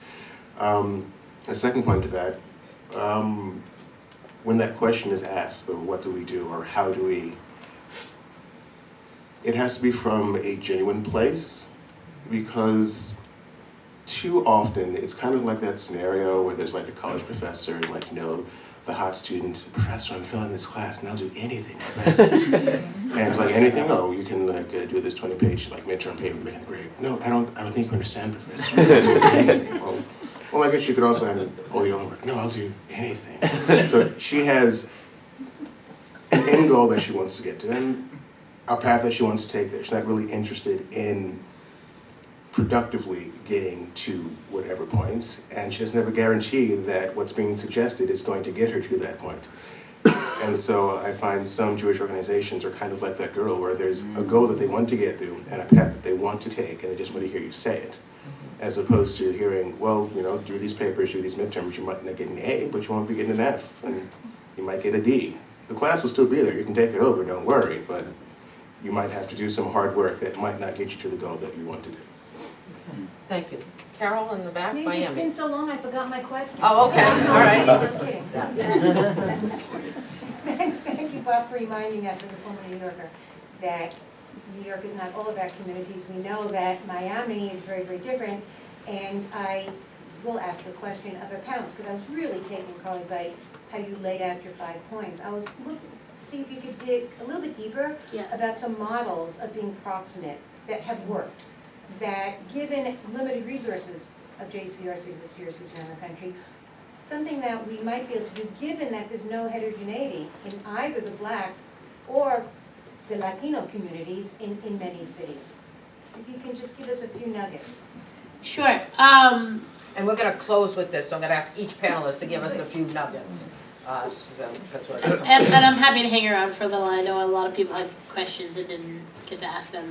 A second point to that, when that question is asked, the what do we do or how do we, it has to be from a genuine place, because too often, it's kind of like that scenario where there's like the college professor, and like, the hot student, professor, I'm failing this class, and I'll do anything. And it's like, anything? Oh, you can like do this 20-page like midterm paper, making the grade. No, I don't think you understand, professor. I'll do anything. Well, I guess you could also handle all your homework. No, I'll do anything. So she has an end goal that she wants to get to, and a path that she wants to take there. She's not really interested in productively getting to whatever point, and she has never guaranteed that what's being suggested is going to get her to that point. And so I find some Jewish organizations are kind of like that girl, where there's a goal that they want to get through and a path that they want to take, and they just want to hear you say it, as opposed to hearing, well, do these papers, do these midterms, you might not get an A, but you won't be getting an F, and you might get a D. The class will still be there, you can take it over, don't worry, but you might have to do some hard work that might not get you to the goal that you want to do. Thank you. Carol in the back, It's Miami. been so long, I forgot my question. Oh, okay, all right. I'm kidding. Thank you, Bob, for reminding us, as a former New Yorker, that New York is not all of our communities. We know that Miami is very, very different, and I will ask the question of our panelists, because I was really taken, Carly, by how you laid out your 5 points. I was looking to see if you could dig a little bit deeper about some models of being proximate that have worked, that given limited resources of JCRCs and CRCs around the country, something that we might be able to do, given that there's no heterogeneity in either the Black or the Latino communities in many cities. If you can just give us a few nuggets. Sure. And we're gonna close with this, so I'm gonna ask each panelist to give us a few nuggets. So that's what And I'm happy to hang around for a little. I know a lot of people had questions and didn't get to ask them.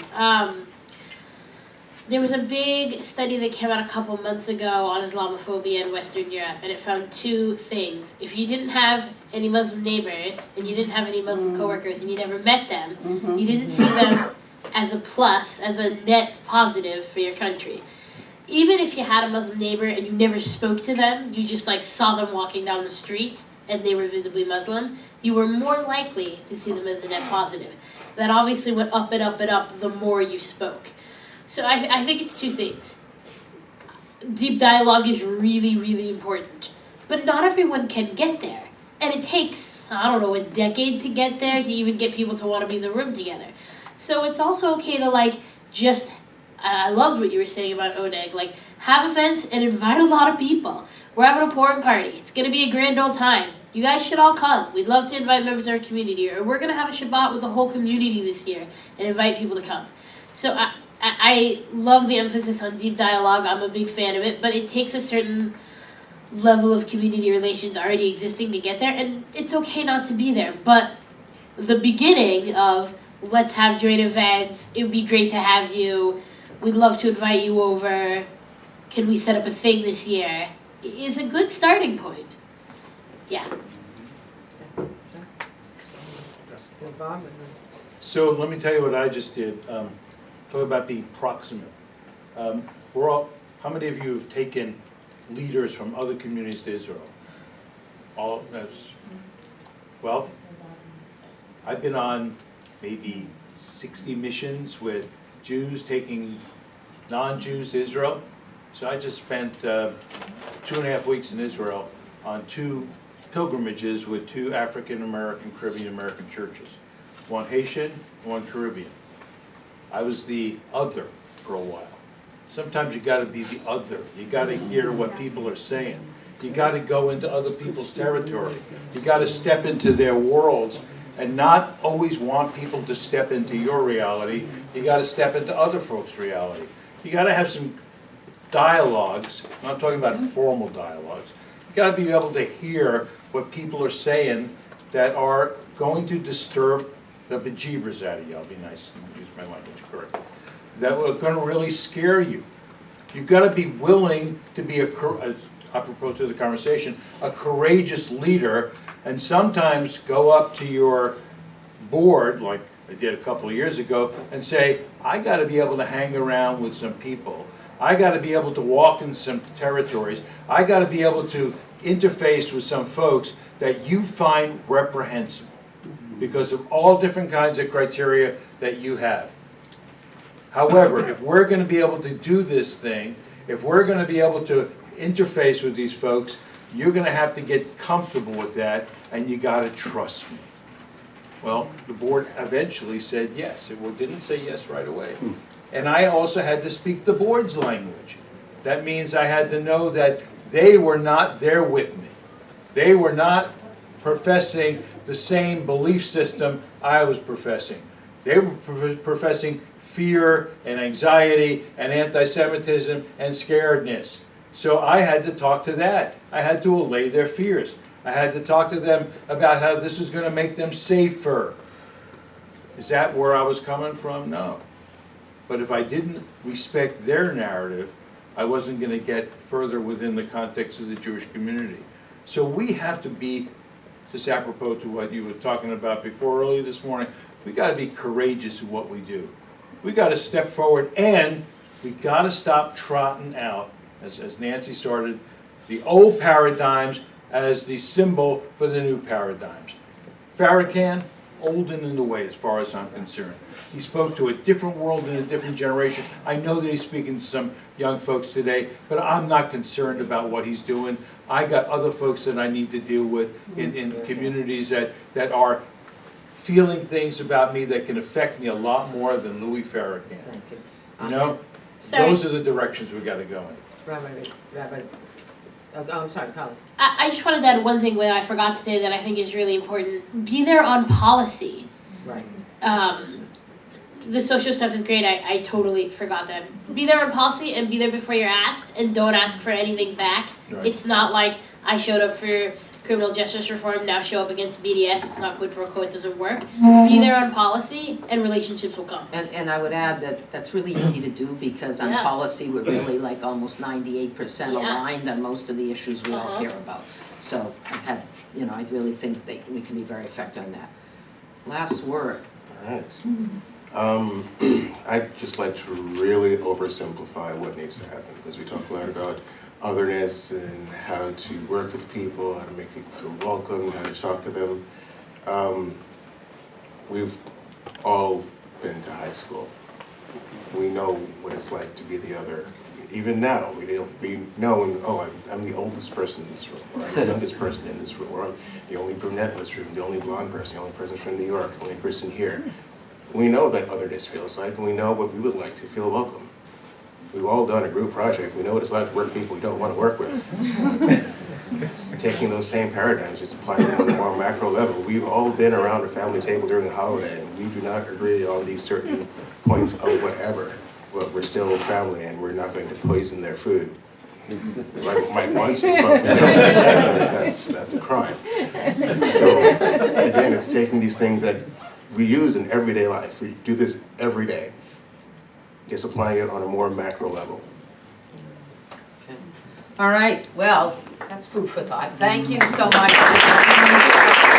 There was a big study that came out a couple months ago on Islamophobia in Western Europe, and it found 2 things. If you didn't have any Muslim neighbors, and you didn't have any Muslim coworkers, and you never met them, you didn't see them as a plus, as a net positive for your country. Even if you had a Muslim neighbor and you never spoke to them, you just like saw them walking down the street and they were visibly Muslim, you were more likely to see them as a net positive. That obviously went up and up and up the more you spoke. So I think it's 2 things. Deep dialogue is really, really important. But not everyone can get there. And it takes, I don't know, a decade to get there to even get people to want to be in the room together. So it's also okay to just, I loved what you were saying about Oneg, have events and invite a lot of people. We're having a pouring party. It's going to be a grand old time. You guys should all come. We'd love to invite members of our community. Or we're going to have a Shabbat with the whole community this year and invite people to come. So I love the emphasis on deep dialogue. I'm a big fan of it, but it takes a certain level of community relations already existing to get there, and it's okay not to be there. But the beginning of let's have joint events, it would be great to have you, we'd love to invite you over, can we set up a thing this year, is a good starting point. Yeah. So let me tell you what I just did. Talk about being proximate. How many of you have taken leaders from other communities to Israel? Well, I've been on maybe 60 missions with Jews taking non-Jews to Israel. So I just spent 2.5 weeks in Israel on 2 pilgrimages with 2 African American, Caribbean American churches. One Haitian, one Caribbean. I was the other for a while. Sometimes you gotta be the other. You gotta hear what people are saying. You gotta go into other people's territory. You gotta step into their worlds and not always want people to step into your reality. You gotta step into other folks' reality. You gotta have some dialogues. I'm not talking about formal dialogues. You gotta be able to hear what people are saying that are going to disturb the bejeebers out of you. I'll be nice and use my language correctly. That are going to really scare you. You've got to be willing to be, apropos to the conversation, a courageous leader, and sometimes go up to your board, like I did a couple of years ago, and say, I got to be able to hang around with some people. I got to be able to walk in some territories. I got to be able to interface with some folks that you find reprehensible because of all different kinds of criteria that you have. However, if we're going to be able to do this thing, if we're gonna be able to interface with these folks, you're gonna have to get comfortable with that, and you gotta trust me. Well, the board eventually said yes. It didn't say yes right away. And I also had to speak the board's language. That means I had to know that they were not there with me. They were not professing the same belief system I was professing. They were professing fear and anxiety and anti-Semitism and scaredness. So I had to talk to that. I had to allay their fears. I had to talk to them about how this is going to make them safer. Is that where I was coming from? No. But if I didn't respect their narrative, I wasn't going to get further within the context of the Jewish community. So we have to be, just apropos to what you were talking about before earlier this morning, we got to be courageous in what we do. We got to step forward, and we got to stop trotting out, as Nancy started, the old paradigms as the symbol for the new paradigms. Farrakhan, old and in the way as far as I'm concerned. He spoke to a different world and a different generation. I know that he's speaking to some young folks today, but I'm not concerned about what he's doing. I got other folks that I need to deal with in communities that are feeling things about me that can affect me a lot more than Louis Farrakhan. Thank you. You know, Sorry. those are the directions we got to go in. Rabbi, oh, I'm sorry, Colin. I just wanted to add one thing that I forgot to say that I think is really important. Be there on policy. Right. The social stuff is great. I totally forgot that. Be there on policy and be there before you're asked, and don't ask for anything back. Right. It's not like I showed up for criminal justice reform, now show up against BDS. It's not quid pro quo, it doesn't work. Be there on policy and relationships will come. And I would add that that's really easy to do because on Yeah. policy, we're really like almost 98% Yeah. aligned on most of the issues we all Uh-huh. care about. So I've had, I really think that we can be very effective on that. Last word. All right. I'd just like to really oversimplify what needs to happen, because we talk a lot about otherness and how to work with people, how to make people feel welcome, how to talk to them. We've all been to high school. We know what it's like to be the other. Even now, we know, and I'm the oldest person in this room, or I'm the youngest person in this room, or I'm the only brunette in this room, the only blonde person, the only person from New York, the only person here. We know that otherness feels like, and we know what we would like to feel welcome. We've all done a group project. We know what it's like to work with people we don't want to work with. It's taking those same paradigms, just applying them on a more macro level. We've all been around a family table during a holiday, and we do not agree on these certain points of whatever. But we're still a family, and we're not going to poison their food. Might want to, but that's a crime. So again, it's taking these things that we use in everyday life. We do this every day. Just applying it on a more macro level. Okay. All right, well, that's food for thought. Thank you so much.